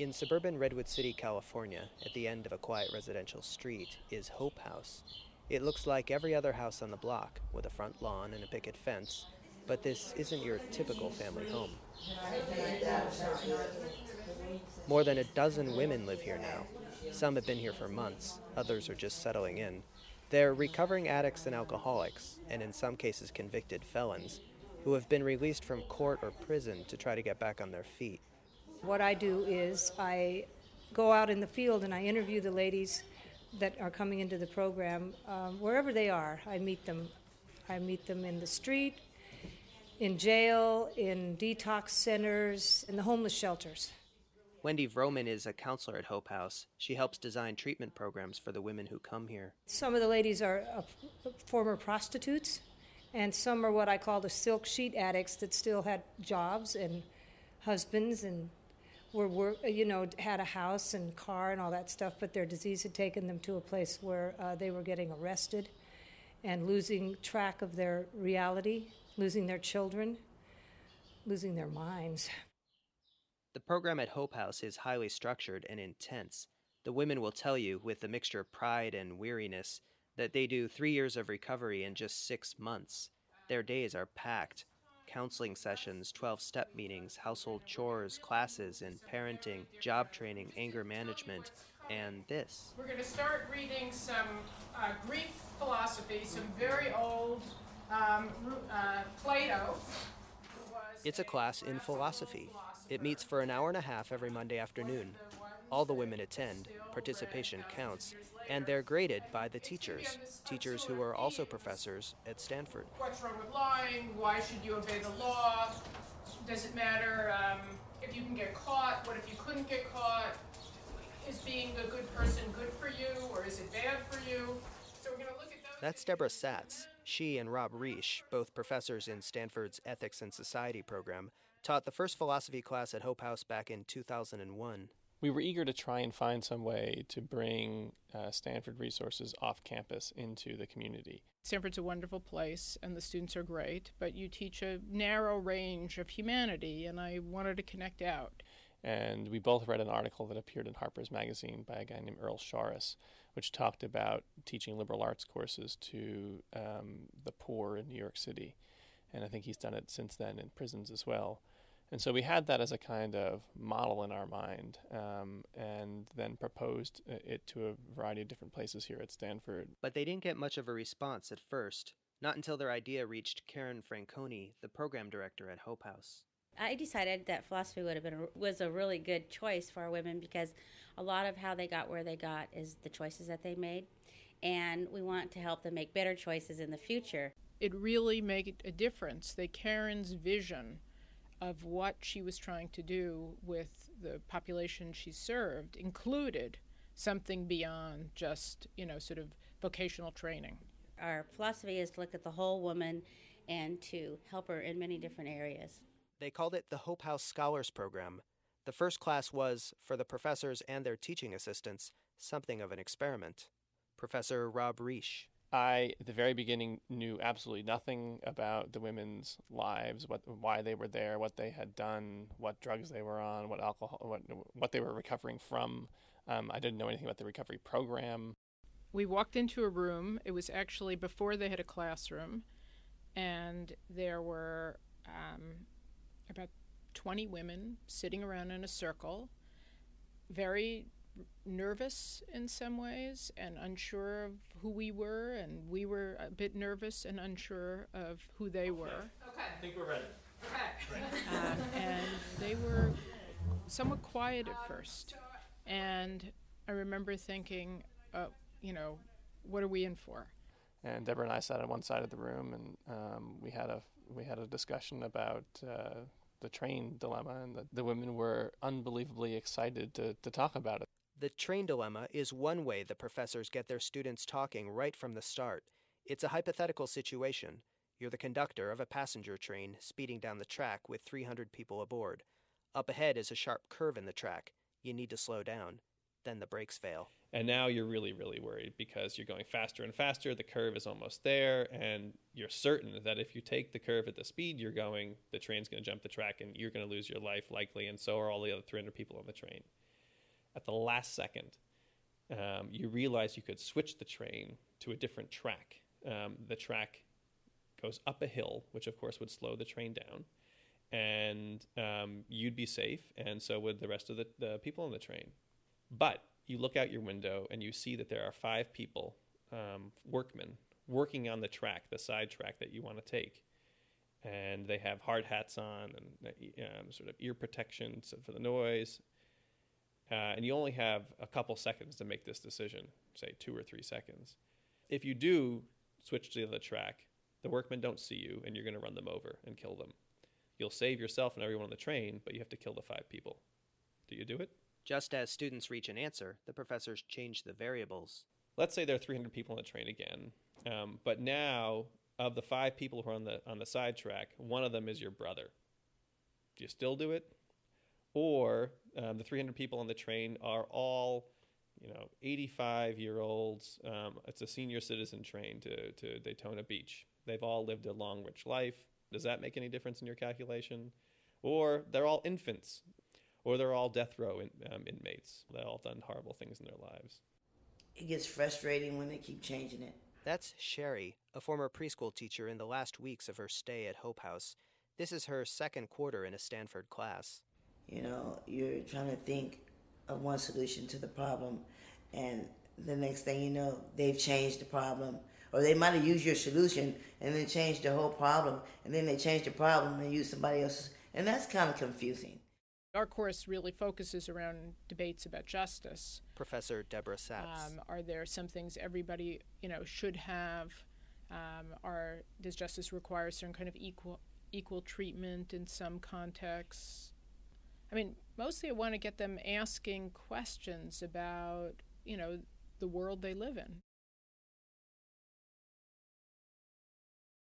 In suburban Redwood City, California, at the end of a quiet residential street, is Hope House. It looks like every other house on the block, with a front lawn and a picket fence, but this isn't your typical family home. More than a dozen women live here now. Some have been here for months, others are just settling in. They're recovering addicts and alcoholics, and in some cases convicted felons, who have been released from court or prison to try to get back on their feet. What I do is I go out in the field and I interview the ladies that are coming into the program, wherever they are. I meet them. I meet them in the street, in jail, in detox centers, in the homeless shelters. Wendy Vroman is a counselor at Hope House. She helps design treatment programs for the women who come here. Some of the ladies are former prostitutes, and some are what I call the silk sheet addicts that still had jobs and husbands and had a house and car and all that stuff, but their disease had taken them to a place where they were getting arrested and losing track of their reality, losing their children, losing their minds. The program at Hope House is highly structured and intense. The women will tell you, with a mixture of pride and weariness, that they do 3 years of recovery in just 6 months. Their days are packed. Counseling sessions, 12-step meetings, household chores, classes in parenting, job training, anger management, and this. We're going to start reading some Greek philosophy, some very old Plato. It's a class in philosophy. It meets for an hour and a half every Monday afternoon. All the women attend, participation counts, and they're graded by the teachers who are also professors at Stanford. What's wrong with lying? Why should you obey the law? Does it matter if you can get caught? What if you couldn't get caught? Is being a good person good for you, or is it bad for you? So we're going to look at those. That's Deborah Satz. She and Rob Reish, both professors in Stanford's Ethics and Society program, taught the first philosophy class at Hope House back in 2001. We were eager to try and find some way to bring Stanford resources off campus into the community. Stanford's a wonderful place, and the students are great, but you teach a narrow range of humanity, and I wanted to connect out. And we both read an article that appeared in Harper's Magazine by a guy named Earl Sharis, which talked about teaching liberal arts courses to the poor in New York City. And I think he's done it since then in prisons as well. And so we had that as a kind of model in our mind, and then proposed it to a variety of different places here at Stanford. But they didn't get much of a response at first, not until their idea reached Karen Franconi, the program director at Hope House. I decided that philosophy was a really good choice for our women, because a lot of how they got where they got is the choices that they made, and we want to help them make better choices in the future. It really made a difference that Karen's vision of what she was trying to do with the population she served included something beyond just, sort of vocational training. Our philosophy is to look at the whole woman and to help her in many different areas. They called it the Hope House Scholars Program. The first class was, for the professors and their teaching assistants, something of an experiment. Professor Rob Reish. I, at the very beginning, knew absolutely nothing about the women's lives, why they were there, what they had done, what drugs they were on, what alcohol, what they were recovering from. I didn't know anything about the recovery program. We walked into a room. It was actually before they had a classroom, and there were about 20 women sitting around in a circle, very nervous in some ways and unsure of who we were, and we were a bit nervous and unsure of who they were. Okay. I think we're ready. Okay. And they were somewhat quiet at first. And I remember thinking, what are we in for? And Deborah and I sat on one side of the room, and we had a discussion about the train dilemma, and the women were unbelievably excited to talk about it. The train dilemma is one way the professors get their students talking right from the start. It's a hypothetical situation. You're the conductor of a passenger train speeding down the track with 300 people aboard. Up ahead is a sharp curve in the track. You need to slow down. Then the brakes fail. And now you're really, really worried because you're going faster and faster. The curve is almost there, and you're certain that if you take the curve at the speed you're going, the train's going to jump the track and you're going to lose your life likely, and so are all the other 300 people on the train. at the last second, you realize you could switch the train to a different track. The track goes up a hill, which of course would slow the train down, and you'd be safe, and so would the rest of the people on the train. But you look out your window and you see that there are 5 people, workmen, working on the track, the side track that you want to take. And they have hard hats on and sort of ear protection for the noise. And you only have a couple seconds to make this decision, say 2 or 3 seconds. If you do switch to the other track, the workmen don't see you, and you're going to run them over and kill them. You'll save yourself and everyone on the train, but you have to kill the 5 people. Do you do it? Just as students reach an answer, the professors change the variables. Let's say there are 300 people on the train again, but now of the 5 people who are on the side track, one of them is your brother. Do you still do it? Or the 300 people on the train are all, 85-year-olds. It's a senior citizen train to Daytona Beach. They've all lived a long, rich life. Does that make any difference in your calculation? Or they're all infants. Or they're all death row inmates. They've all done horrible things in their lives. It gets frustrating when they keep changing it. That's Sherry, a former preschool teacher in the last weeks of her stay at Hope House. This is her second quarter in a Stanford class. You're trying to think of one solution to the problem, and the next thing you know, they've changed the problem. Or they might have used your solution and then changed the whole problem, and then they changed the problem and used somebody else's. And that's kind of confusing. Our course really focuses around debates about justice. Professor Deborah Satz. Are there some things everybody, should have? Does justice require certain kind of equal treatment in some contexts? Mostly I want to get them asking questions about, the world they live in.